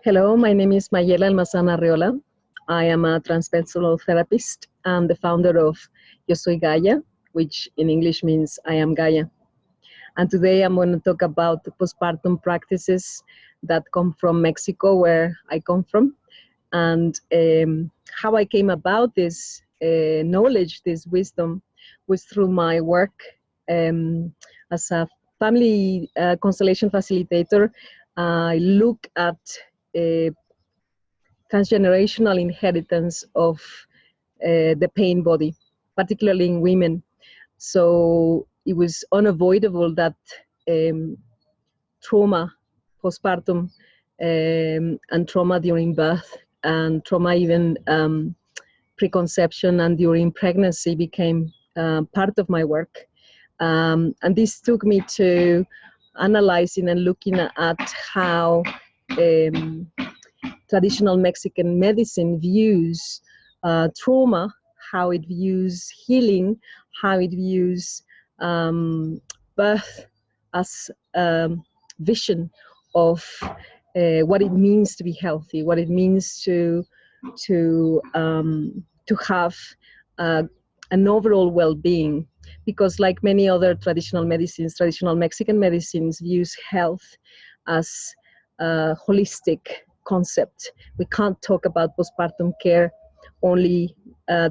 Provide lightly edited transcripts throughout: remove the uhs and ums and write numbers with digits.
Hello, my name is Mayella Almazan. I am a transpersonal therapist and the founder of Yo Soy Gaia, which in English means I am Gaia. And today I'm going to talk about the postpartum practices that come from Mexico, where I come from, and how I came about this knowledge, this wisdom, was through my work as a family constellation facilitator. I look at transgenerational inheritance of the pain body, particularly in women. So it was unavoidable that trauma, postpartum, and trauma during birth, and trauma even preconception and during pregnancy became part of my work. And this took me to analyzing and looking at how traditional Mexican medicine views trauma, how it views healing, how it views birth as vision of what it means to be healthy, what it means to have an overall well-being. Because like many other traditional medicines, traditional Mexican medicines views health as a holistic concept. We can't talk about postpartum care only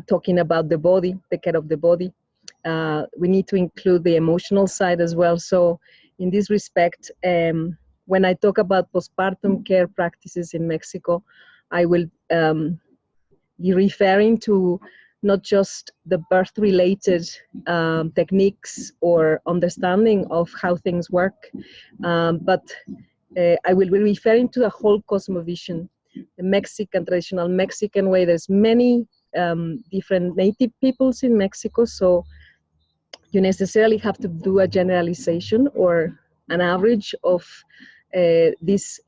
talking about the body, the care of the body. We need to include the emotional side as well. So in this respect, when I talk about postpartum care practices in Mexico, I will be referring to not just the birth-related techniques or understanding of how things work, but I will be referring to the whole cosmovision, the Mexican, traditional Mexican way. There's many different native peoples in Mexico, so you necessarily have to do a generalization or an average of this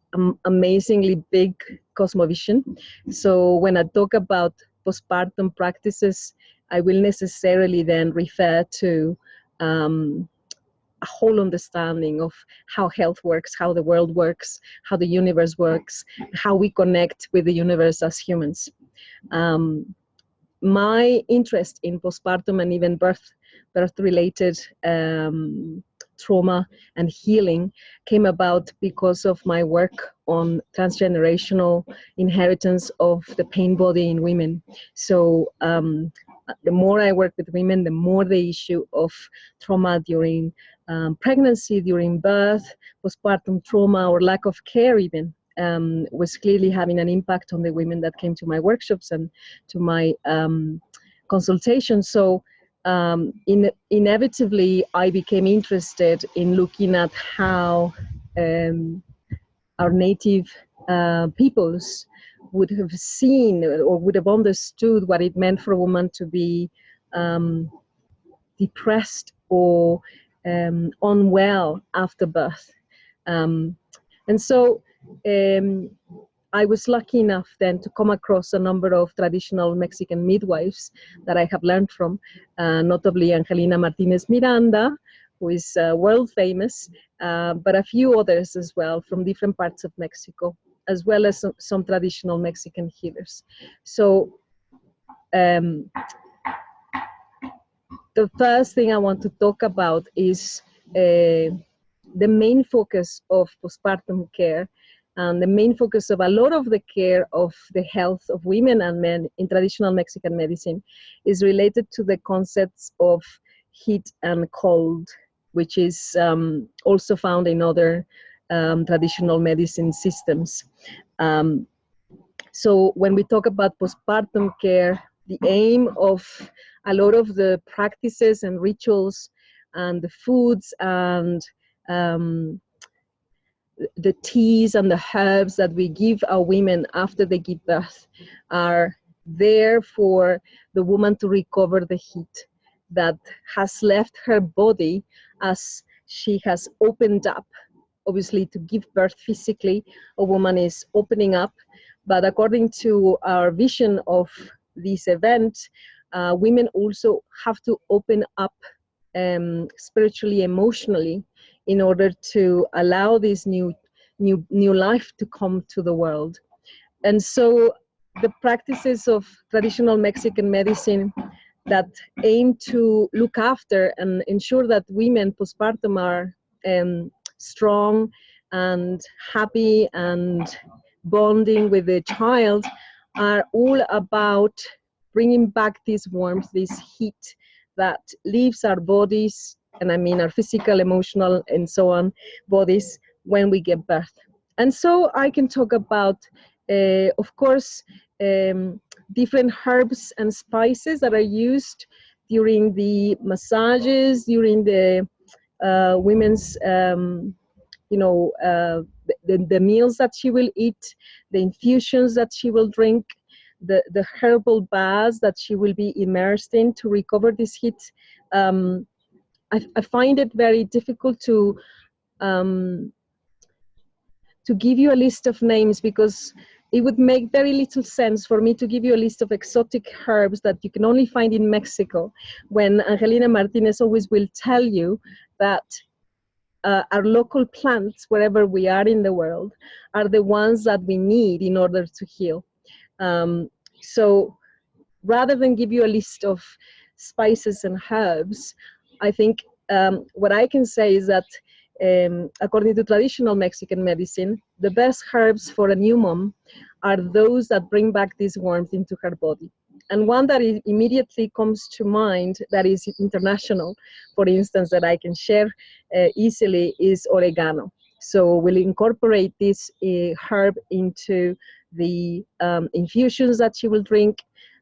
amazingly big cosmovision. So when I talk about postpartum practices, I will necessarily then refer to a whole understanding of how health works, how the world works, how the universe works, how we connect with the universe as humans. My interest in postpartum and even birth-related trauma and healing came about because of my work on transgenerational inheritance of the pain body in women. So the more I work with women, the more the issue of trauma during pregnancy, during birth, postpartum trauma, or lack of care even, was clearly having an impact on the women that came to my workshops and to my consultations. So inevitably, I became interested in looking at how our native peoples would have seen or would have understood what it meant for a woman to be depressed or unwell after birth. And so I was lucky enough then to come across a number of traditional Mexican midwives that I have learned from, notably Angelina Martinez Miranda, who is world famous, but a few others as well from different parts of Mexico, as well as some traditional Mexican healers. So the first thing I want to talk about is the main focus of postpartum care, and the main focus of a lot of the care of the health of women and men in traditional Mexican medicine is related to the concepts of heat and cold, which is also found in other traditional medicine systems. So when we talk about postpartum care, the aim of a lot of the practices and rituals and the foods and the teas and the herbs that we give our women after they give birth are there for the woman to recover the heat that has left her body as she has opened up. Obviously, to give birth physically, a woman is opening up, but according to our vision of this event, women also have to open up spiritually, emotionally, in order to allow this new new life to come to the world. And so the practices of traditional Mexican medicine that aim to look after and ensure that women postpartum are strong and happy and bonding with the child are all about bringing back this warmth, this heat that leaves our bodies, and I mean our physical, emotional, and so on bodies when we give birth. And so I can talk about, of course, different herbs and spices that are used during the massages, during the women's, the meals that she will eat, the infusions that she will drink, the herbal baths that she will be immersed in to recover this heat. I find it very difficult to give you a list of names, because it would make very little sense for me to give you a list of exotic herbs that you can only find in Mexico, when Angelina Martinez always will tell you that our local plants, wherever we are in the world, are the ones that we need in order to heal. So rather than give you a list of spices and herbs, I think what I can say is that according to traditional Mexican medicine, the best herbs for a new mom are those that bring back this warmth into her body. And one that immediately comes to mind that is international, for instance, that I can share easily is oregano. So we'll incorporate this herb into the infusions that she will drink.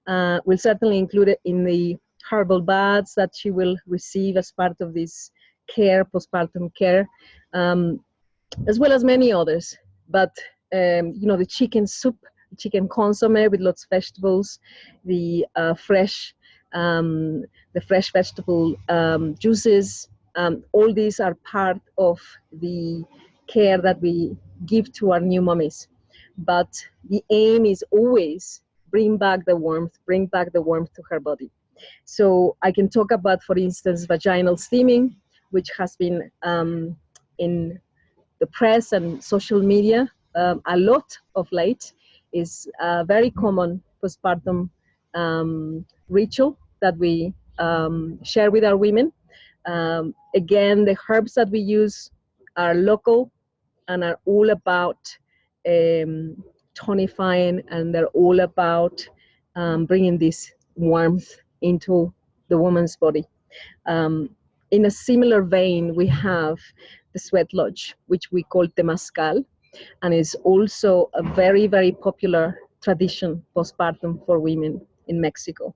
We'll certainly include it in the herbal baths that she will receive as part of this care, postpartum care, as well as many others. But the chicken soup, chicken consomme with lots of vegetables, the fresh vegetable juices, all these are part of the care that we give to our new mummies. But the aim is always bring back the warmth to her body. So I can talk about, for instance, vaginal steaming, which has been in the press and social media a lot of late. Is a very common postpartum ritual that we share with our women. Again, the herbs that we use are local and are all about tonifying, and they're all about bringing this warmth into the woman's body. In a similar vein, we have the sweat lodge, which we call temazcal, and is also a very, very popular tradition postpartum for women in Mexico.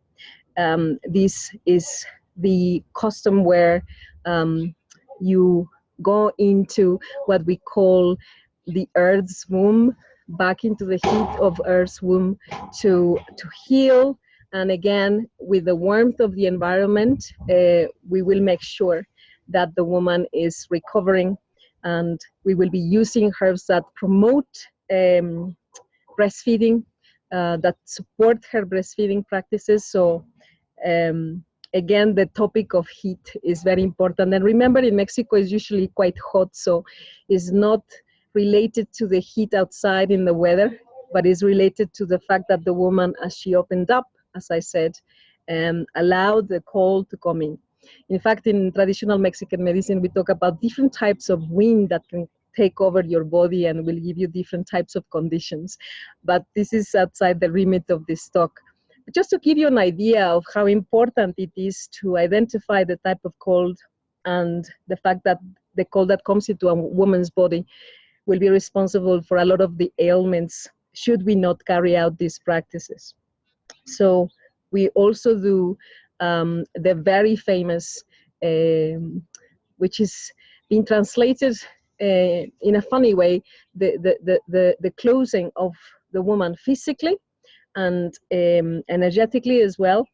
This is the custom where you go into what we call the earth's womb, back into the heat of earth's womb to heal. And again, with the warmth of the environment, we will make sure that the woman is recovering, and we will be using herbs that promote breastfeeding, that support her breastfeeding practices. So again, the topic of heat is very important. And remember, in Mexico, it's usually quite hot, so it's not related to the heat outside in the weather, but is related to the fact that the woman, as she opened up, as I said, allowed the cold to come in. In fact, in traditional Mexican medicine, we talk about different types of wind that can take over your body and will give you different types of conditions. But this is outside the remit of this talk. But just to give you an idea of how important it is to identify the type of cold, and the fact that the cold that comes into a woman's body will be responsible for a lot of the ailments should we not carry out these practices. So we also do the very famous, which is being translated in a funny way, the closing of the woman physically and energetically as well,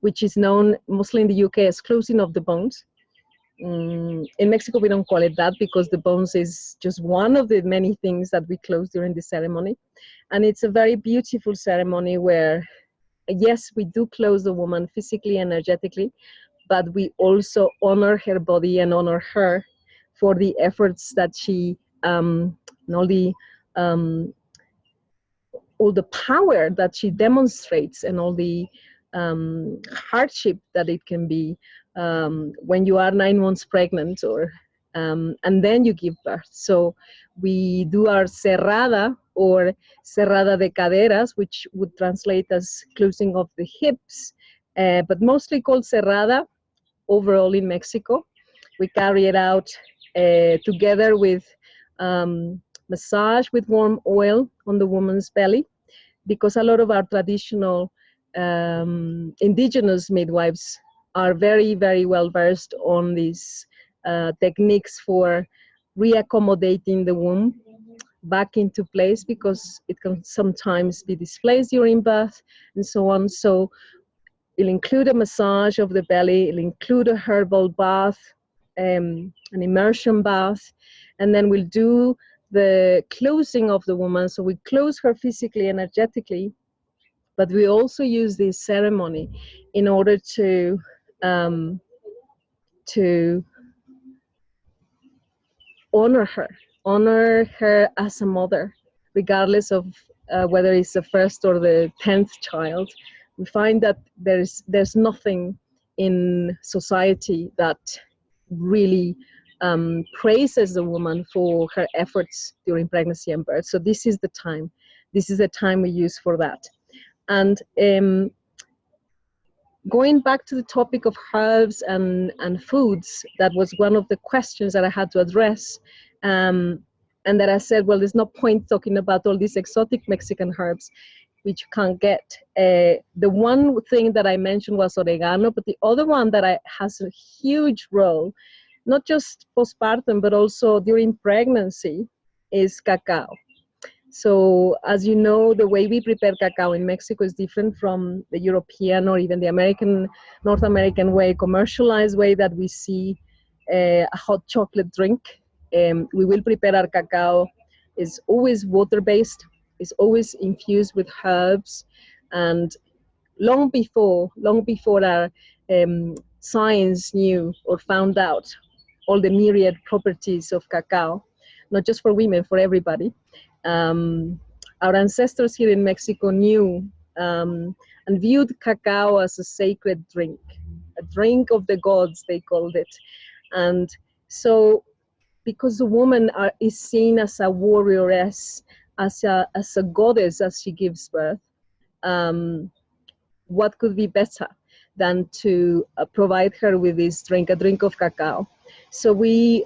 which is known mostly in the UK as closing of the bones. In Mexico, we don't call it that, because the bones is just one of the many things that we close during the ceremony. And it's a very beautiful ceremony where, yes, we do close the woman physically, energetically, but we also honor her body and honor her for the efforts that she and all the power that she demonstrates, and all the hardship that it can be when you are 9 months pregnant, or and then you give birth. So we do our cerrada, or cerrada de caderas, which would translate as closing of the hips, but mostly called cerrada overall in Mexico. We carry it out together with massage with warm oil on the woman's belly, because a lot of our traditional indigenous midwives are very, very well versed on these techniques for reaccommodating the womb back into place, because it can sometimes be displaced during birth and so on. So it'll include a massage of the belly, it'll include a herbal bath, an immersion bath, and then we'll do the closing of the woman. So we close her physically, energetically, but we also use this ceremony in order to honor her as a mother, regardless of whether it's the first or the 10th child. We find that there's nothing in society that really praises the woman for her efforts during pregnancy and birth. So this is the time. This is the time we use for that. And going back to the topic of herbs and foods, that was one of the questions that I had to address. And that I said, well, there's no point talking about all these exotic Mexican herbs, which you can't get. The one thing that I mentioned was oregano, but the other one that has a huge role, not just postpartum, but also during pregnancy, is cacao. So as you know, the way we prepare cacao in Mexico is different from the European or even the North American way, commercialized way that we see a hot chocolate drink. We will prepare our cacao. It's always water-based. It's always infused with herbs. And long before our science knew or found out all the myriad properties of cacao, not just for women, for everybody, our ancestors here in Mexico knew and viewed cacao as a sacred drink, a drink of the gods, they called it. And so, because the woman is seen as a warrioress, as a goddess as she gives birth, what could be better than to provide her with this drink, a drink of cacao? So we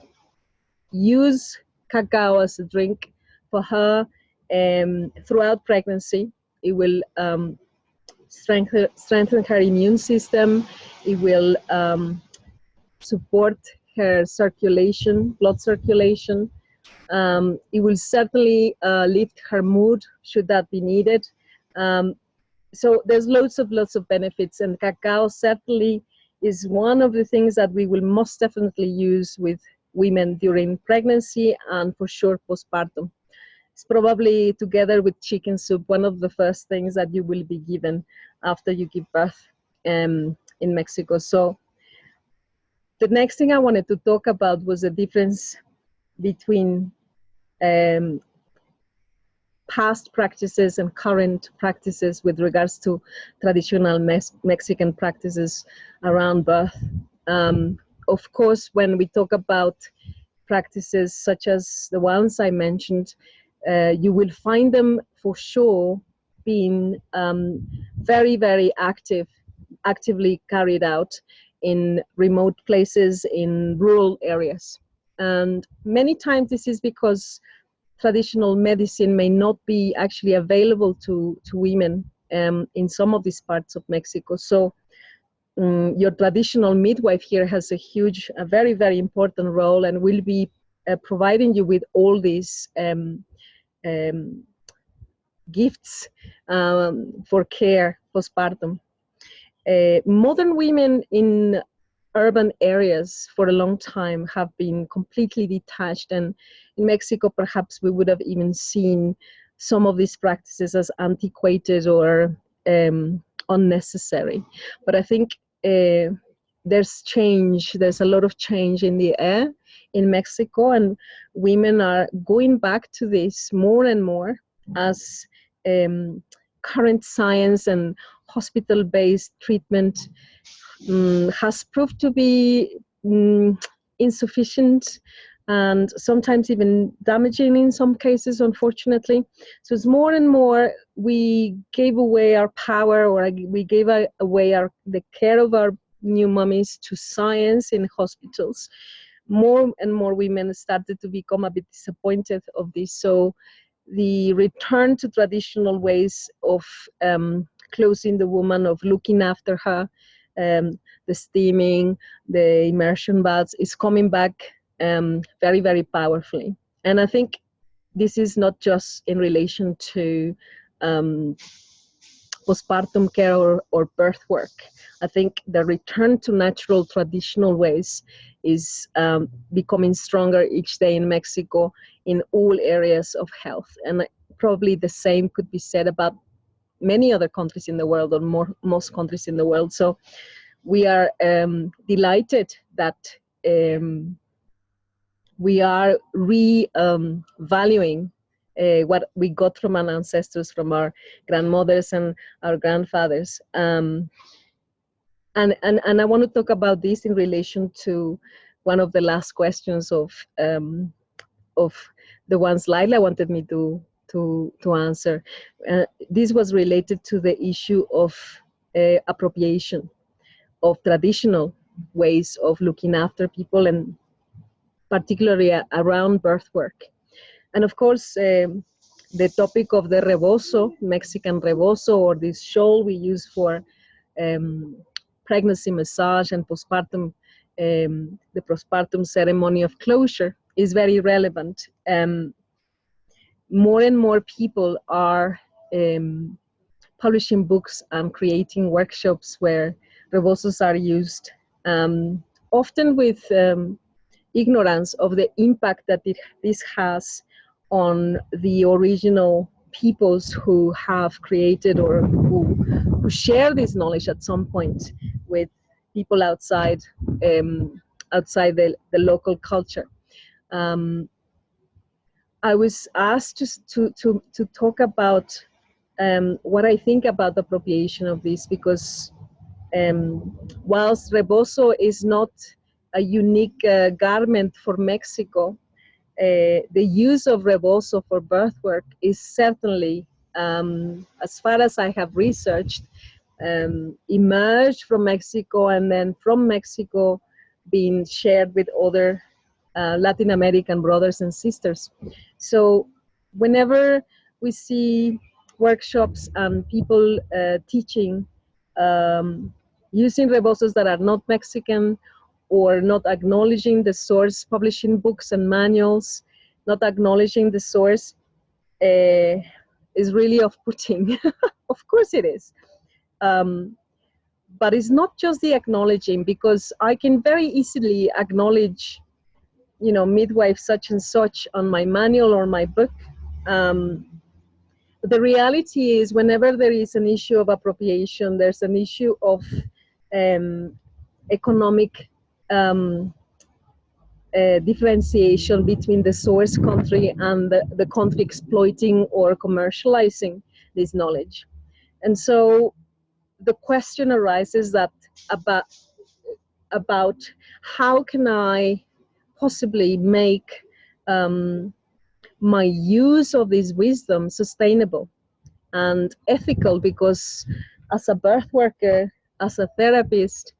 use cacao as a drink for her throughout pregnancy. It will strengthen her immune system. It will support her circulation, blood circulation. It will certainly lift her mood, should that be needed. So there's lots of benefits, and cacao certainly is one of the things that we will most definitely use with women during pregnancy and for sure postpartum. It's probably, together with chicken soup, one of the first things that you will be given after you give birth in Mexico. So the next thing I wanted to talk about was the difference between past practices and current practices with regards to traditional Mexican practices around birth. Of course, when we talk about practices such as the ones I mentioned, you will find them for sure being very, very actively carried out in remote places, in rural areas. And many times this is because traditional medicine may not be actually available to women in some of these parts of Mexico. So your traditional midwife here has a very, very important role, and will be providing you with all these gifts for care postpartum. Modern women in urban areas for a long time have been completely detached, and in Mexico perhaps we would have even seen some of these practices as antiquated or unnecessary. But I think there's change. There's a lot of change in the air in Mexico, and women are going back to this more and more as current science and hospital-based treatment has proved to be insufficient and sometimes even damaging in some cases, unfortunately. So it's more and more we gave away our power, or we gave away the care of our new mummies to science in hospitals. More and more women started to become a bit disappointed of this. So the return to traditional ways of clothing the woman, of looking after her, the steaming, the immersion baths is coming back very, very powerfully. And I think this is not just in relation to postpartum care or birth work. I think the return to natural traditional ways is becoming stronger each day in Mexico in all areas of health. And probably the same could be said about many other countries in the world, or most countries in the world. So we are delighted that we are valuing what we got from our ancestors, from our grandmothers and our grandfathers. And I want to talk about this in relation to one of the last questions of the ones Layla wanted me to answer. This was related to the issue of appropriation of traditional ways of looking after people, and particularly around birth work. And of course, the topic of the rebozo, Mexican rebozo, or this shawl we use for pregnancy massage and postpartum, the postpartum ceremony of closure, is very relevant. More and more people are publishing books and creating workshops where rebozos are used, often with ignorance of the impact that this has on the original peoples who have created, or who share this knowledge at some point with people outside the local culture. I was asked to talk about what I think about the appropriation of this, because whilst rebozo is not a unique garment for Mexico, the use of rebozo for birth work is certainly, as far as I have researched, emerged from Mexico, and then from Mexico being shared with other Latin American brothers and sisters. So whenever we see workshops and people teaching using rebozos that are not Mexican, or not acknowledging the source, publishing books and manuals, not acknowledging the source, is really off-putting. Of course it is. But it's not just the acknowledging, because I can very easily acknowledge, you know, midwife such and such on my manual or my book. But the reality is, whenever there is an issue of appropriation, there's an issue of economic differentiation between the source country and the country exploiting or commercializing this knowledge. And so the question arises that about how can I possibly make my use of this wisdom sustainable and ethical, because as a birth worker, as a therapist,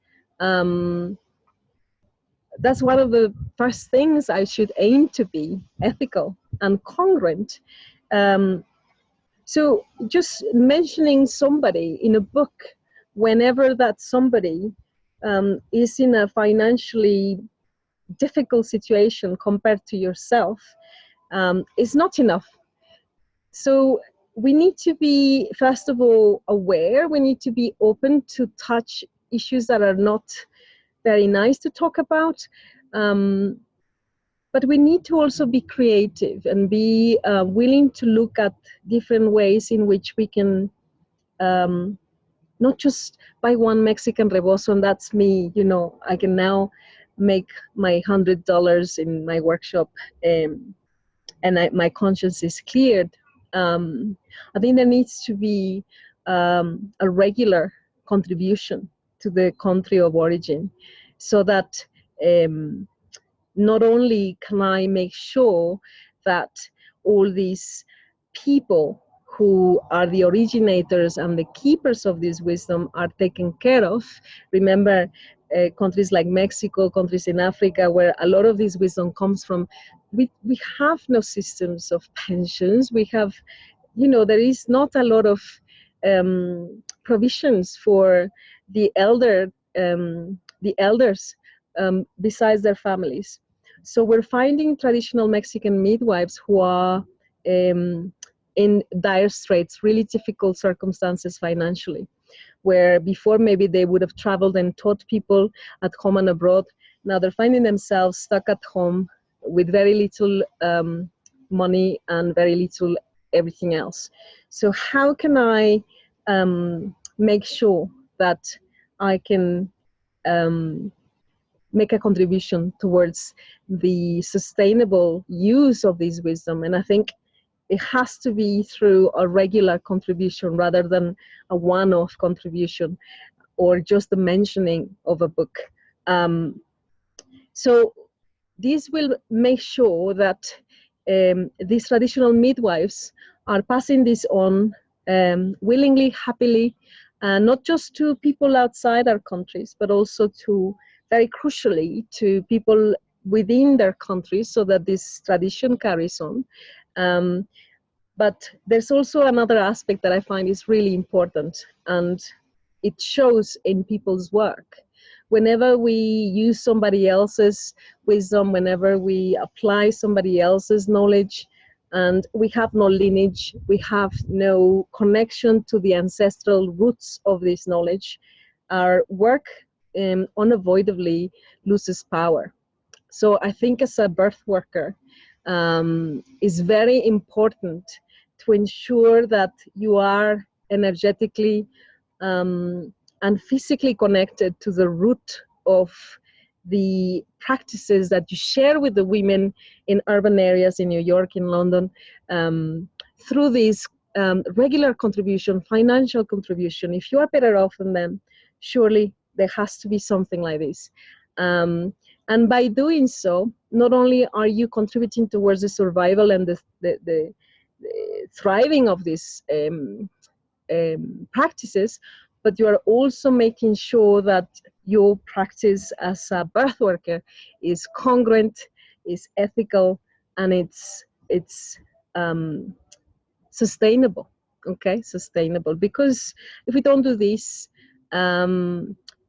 that's one of the first things I should aim to be: ethical and congruent. So just mentioning somebody in a book, whenever that somebody is in a financially difficult situation compared to yourself, is not enough. So we need to be, first of all, aware. We need to be open to touch issues that are not very nice to talk about. But we need to also be creative and be willing to look at different ways in which we can not just buy one Mexican rebozo and that's me, you know, I can now make my $100 in my workshop, and my conscience is cleared. I think there needs to be a regular contribution to the country of origin, so that not only can I make sure that all these people who are the originators and the keepers of this wisdom are taken care of. Remember, countries like Mexico, countries in Africa, where a lot of this wisdom comes from, we have no systems of pensions. We have, you know, there is not a lot of provisions for the elders besides their families. So we're finding traditional Mexican midwives who are in dire straits, really difficult circumstances financially, where before maybe they would have traveled and taught people at home and abroad. Now they're finding themselves stuck at home with very little money and very little everything else. So how can I make sure that I can make a contribution towards the sustainable use of this wisdom? And I think it has to be through a regular contribution rather than a one-off contribution or just the mentioning of a book. So this will make sure that these traditional midwives are passing this on willingly, happily, not just to people outside our countries, but also to, very crucially, to people within their countries, so that this tradition carries on. But there's also another aspect that I find is really important, and it shows in people's work. Whenever we use somebody else's wisdom, whenever we apply somebody else's knowledge, and we have no lineage, we have no connection to the ancestral roots of this knowledge, our work unavoidably loses power. So I think as a birth worker, it's very important to ensure that you are energetically and physically connected to the root of the practices that you share with the women in urban areas in New York, in London, through this regular contribution, financial contribution. If you are better off than them, surely there has to be something like this. And by doing so, not only are you contributing towards the survival and the thriving of these practices, but you are also making sure that your practice as a birth worker is congruent, is ethical, and it's sustainable. Okay, sustainable. Because if we don't do this,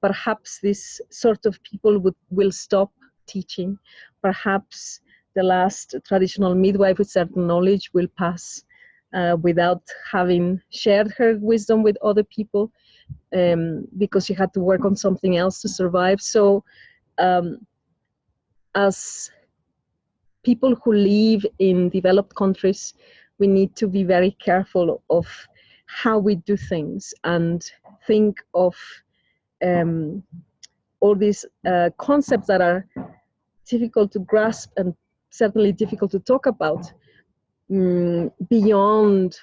perhaps this sort of people will stop teaching. Perhaps the last traditional midwife with certain knowledge will pass without having shared her wisdom with other people, because she had to work on something else to survive. So as people who live in developed countries, we need to be very careful of how we do things and think of all these concepts that are difficult to grasp and certainly difficult to talk about, beyond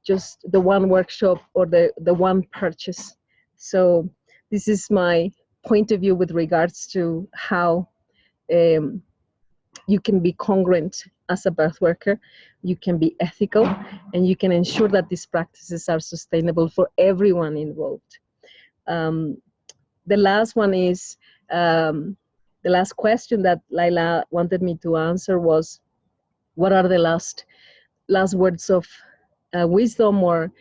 just the one workshop or the one purchase. So this is my point of view with regards to how you can be congruent as a birth worker, you can be ethical, and you can ensure that these practices are sustainable for everyone involved. The last one is, the last question that Layla wanted me to answer was, what are the last words of wisdom or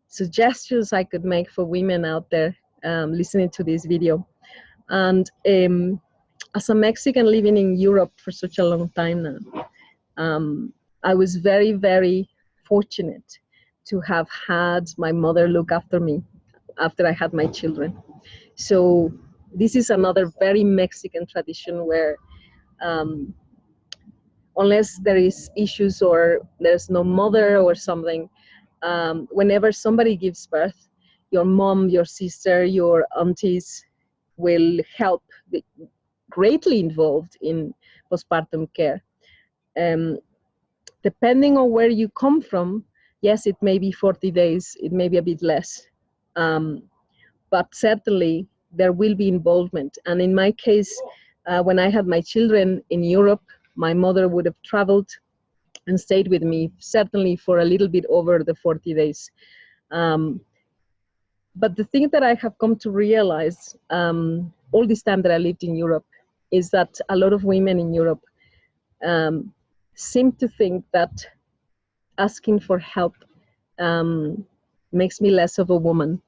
suggestions I could make for women out there listening to this video? And as a Mexican living in Europe for such a long time now, I was very, very fortunate to have had my mother look after me after I had my children. So this is another very Mexican tradition where unless there is issues or there's no mother or something, whenever somebody gives birth, your mom, your sister, your aunties will help, be greatly involved in postpartum care. Depending on where you come from, yes, it may be 40 days, it may be a bit less, but certainly there will be involvement. And in my case, when I had my children in Europe, my mother would have traveled and stayed with me, certainly for a little bit over the 40 days. But the thing that I have come to realize all this time that I lived in Europe is that a lot of women in Europe seem to think that asking for help makes me less of a woman,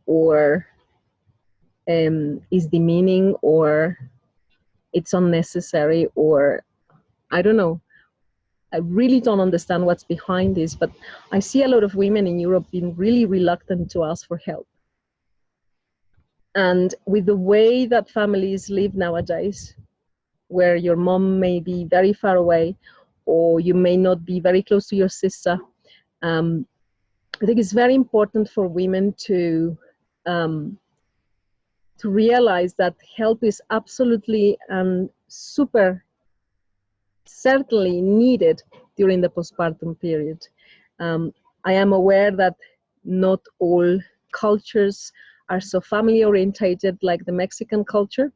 or is demeaning, or it's unnecessary, or I don't know. I really don't understand what's behind this, but I see a lot of women in Europe being really reluctant to ask for help. And with the way that families live nowadays, where your mom may be very far away, or you may not be very close to your sister, I think it's very important for women to realize that help is absolutely and super certainly needed during the postpartum period. I am aware that not all cultures are so family orientated like the Mexican culture.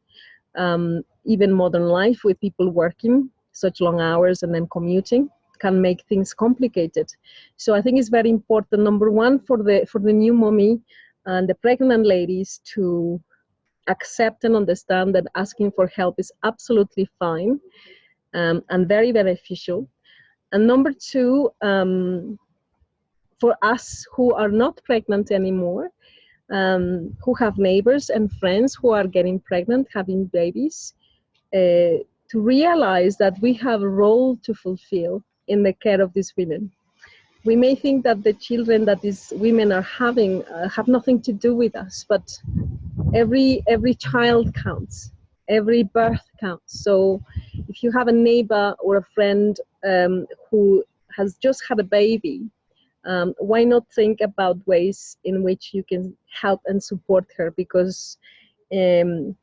Even modern life with people working such long hours and then commuting can make things complicated. So I think it's very important, number one, for the new mommy and the pregnant ladies to accept and understand that asking for help is absolutely fine and very beneficial. And number two, for us who are not pregnant anymore, who have neighbors and friends who are getting pregnant, having babies, to realize that we have a role to fulfill in the care of these women. We may think that the children that these women are having have nothing to do with us, but every child counts, every birth counts. So if you have a neighbor or a friend who has just had a baby, why not think about ways in which you can help and support her? Because the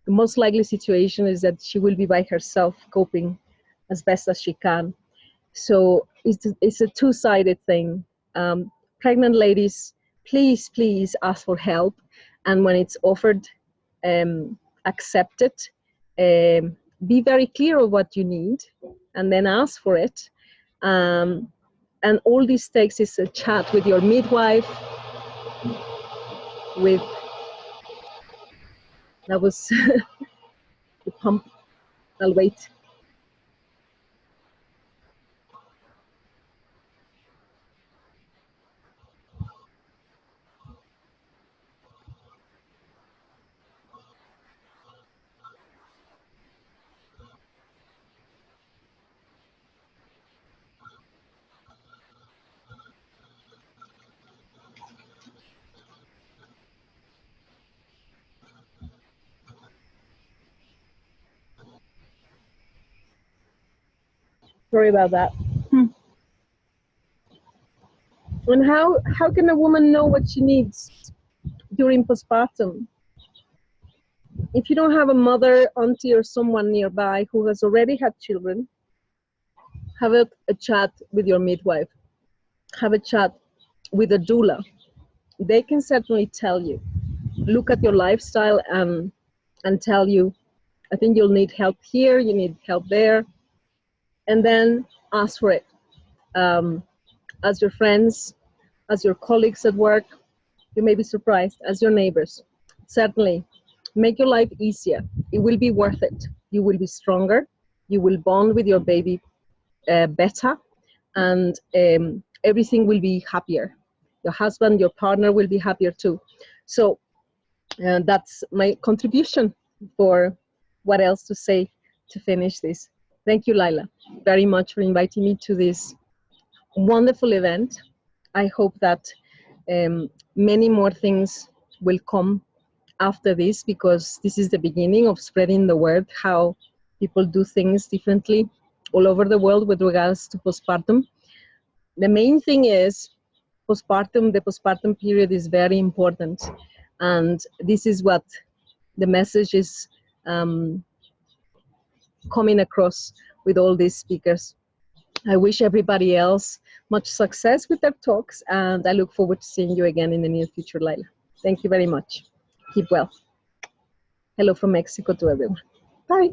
most likely situation is that she will be by herself coping as best as she can. So it's a two-sided thing. Pregnant ladies, please ask for help. And when it's offered, accept it. Be very clear of what you need and then ask for it. And all this takes is a chat with your midwife, that was the pump. I'll wait. Sorry about that. And how can a woman know what she needs during postpartum? If you don't have a mother, auntie, or someone nearby who has already had children, have a chat with your midwife. Have a chat with a doula. They can certainly tell you. Look at your lifestyle and tell you, I think you'll need help here, you need help there, and then ask for it. As your friends, as your colleagues at work, you may be surprised, as your neighbors. Certainly, make your life easier. It will be worth it. You will be stronger. You will bond with your baby better, and everything will be happier. Your husband, your partner will be happier too. So that's my contribution. For what else to say to finish this. Thank you, Layla, very much for inviting me to this wonderful event. I hope that many more things will come after this, because this is the beginning of spreading the word, how people do things differently all over the world with regards to postpartum. The main thing is the postpartum period is very important. And this is what the message is coming across with all these speakers. I wish everybody else much success with their talks, and I look forward to seeing you again in the near future, Layla. Thank you very much. Keep well. Hello from Mexico to everyone. Bye.